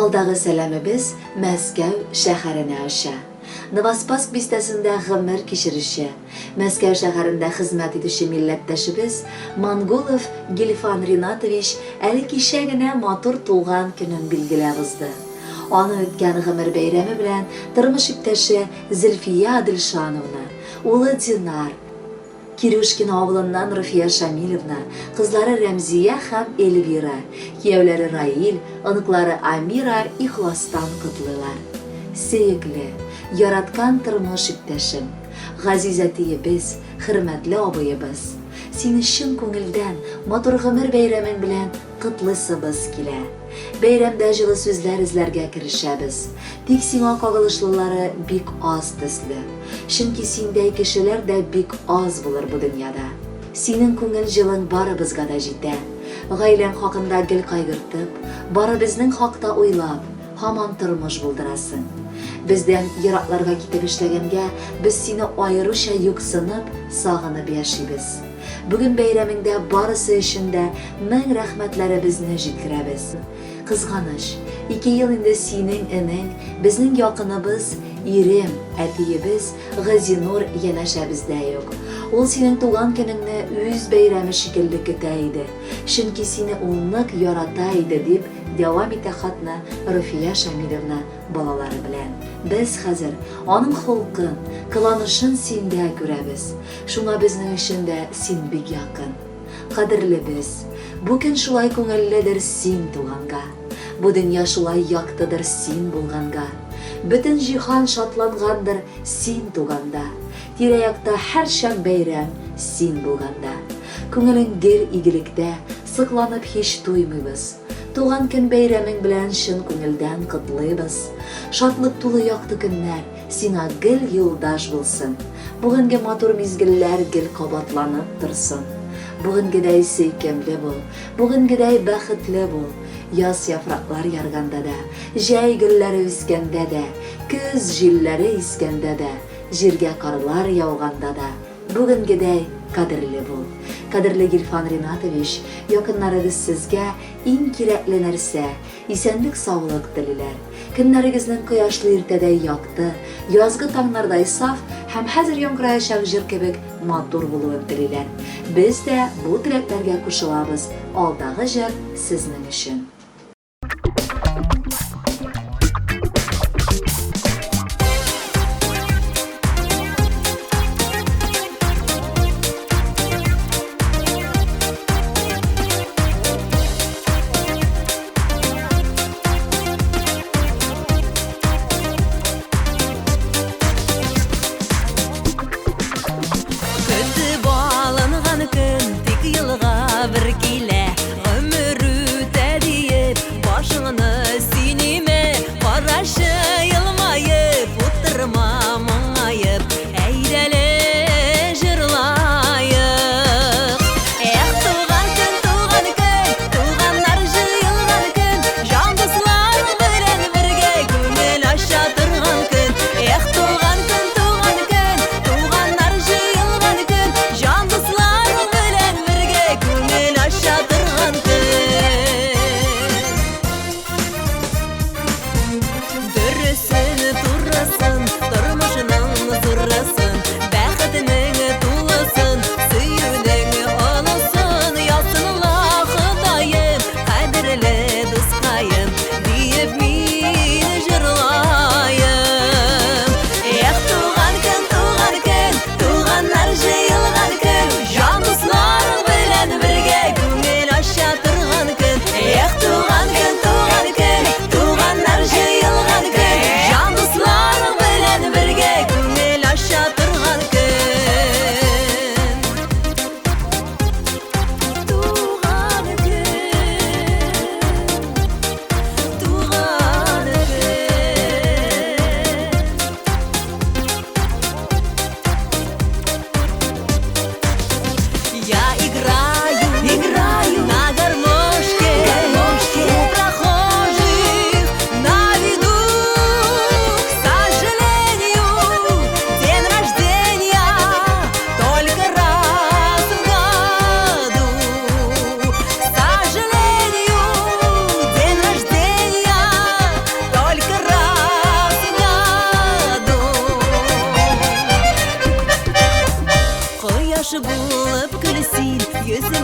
Алдағы сәлемебез Мәскәү шәһәренә аша. Новоспасск бистәсендә гомер кичерүче, Мәскәү шәһәрендә хезмәт итүче милләттәшебез Монголов Гильфан Ринатович әле кичә генә матур туган көнен билгеләп узды. Аны үткән гомер бәйрәме белән тормыш иптәше Зөлфия Дилшановна, улы Динар, Кирюшкин авылыннан Руфия Шамиловна, кызлары Рәмзия һәм Эльвира, кияүләре Раил, оныклары Амира ихластан котлыйлар. Сөекле, яраткан тормыш иптәшем, газиз әтиебез, хөрмәтле абыебыз, сине чын күңелдән матур гомер бәйрәмең белән котлысыбыз килә. Бәйрәмдә җылы сүзләр эзләргә керешәбез. Тик сиңа кагылышлылары бик аз төсле. Чөнки синдәй кешеләр дә бик аз булыр бу дөньяда. Синең күңел җылың барыбызга да җитә. Гаиләң хакында гел кайгыртып, барыбызның хакта уйлап, һаман тормыш булдырасың. Бездән еракларга китеп эшләгәнгә, без сине аеруча юксынып, сагынып яшибез. Бүген бәйрәмеңдә барысы өчен дә мең рәхмәтләребезне җиткерәбез. Кызганыч, 2 ел инде синең энең, безнең якыныбыз, ирем, әтиебез Газинур янәшәбездә юк. Ул синең туган көнеңне үз бәйрәме шикелле көтә иде. Чөнки сине ул нык ярата иде дип дәвам итә хатны Руфия Шамиловна балалары белән. Без хәзер аның холкын, кыланышын синдә күрәбез. Шуңа безнең өчен дә син бик якын. Кадерле без, бу көн шулай күңелледер син туганга. Бу дөнья шулай яктыдыр син булганга. Бөтен җиһан шатлангандыр син туганда. Тирә-якта һәр шәм бәйрәм син булганда. Күңелең гел игелектә, сыкланып һич туймыйбыз. Туган көн бәйрәмең белән чын күңелдән котлыйбыз. Шатлык тулы якты көннәр сиңа гел юлдаш булсын. Бүгенге матур мизгелләр гел кабатланып торсын. Бүгенгедәй сөйкемле бул, бүгенгедәй бәхетле бул. Яз яфраклар ярганда да, җәй гөлләре үскәндә дә, көз җилләре искәндә дә, җиргә карлар яуганда да, бүгенгедәй кадерле бул. Кадерле Гильфан Ринатович, якыннарыгыз сезгә иң кирәкле нәрсә, исәнлек, саулык телиләр. Көннәрегезнең кояшлы иртәдәй якты, язгы таңнардай саф һәм хәзер яңгыраячак җыр кебек матур булуын телиләр. Без дә бу теләкләргә кушылабыз. Алдагы җыр сезнең өчен. Көн тик елга бер килә, гомер үтә диеп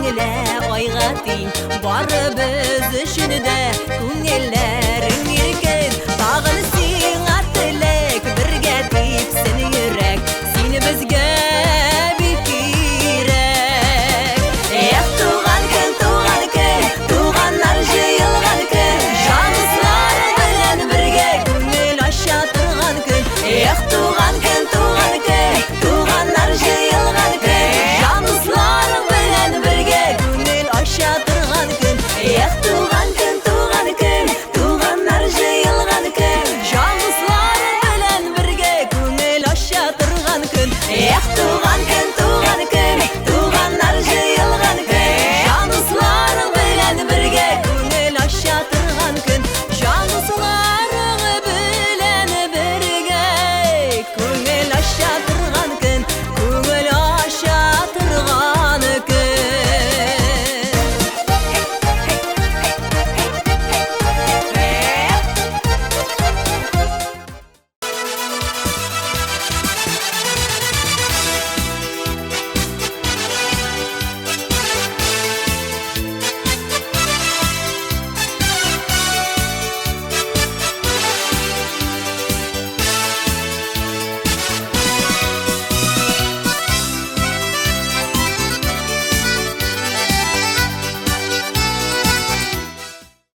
Меңле айга тиң, барыбыз өчен дә күңелләрең иркен. Тагын сиңа теләк, бергә типсен йөрәк, син безгә бик кирәк. Эх, туган көн, туганнар җыелган көн, җанислар белән бергә күңел ача торган көн. Эх,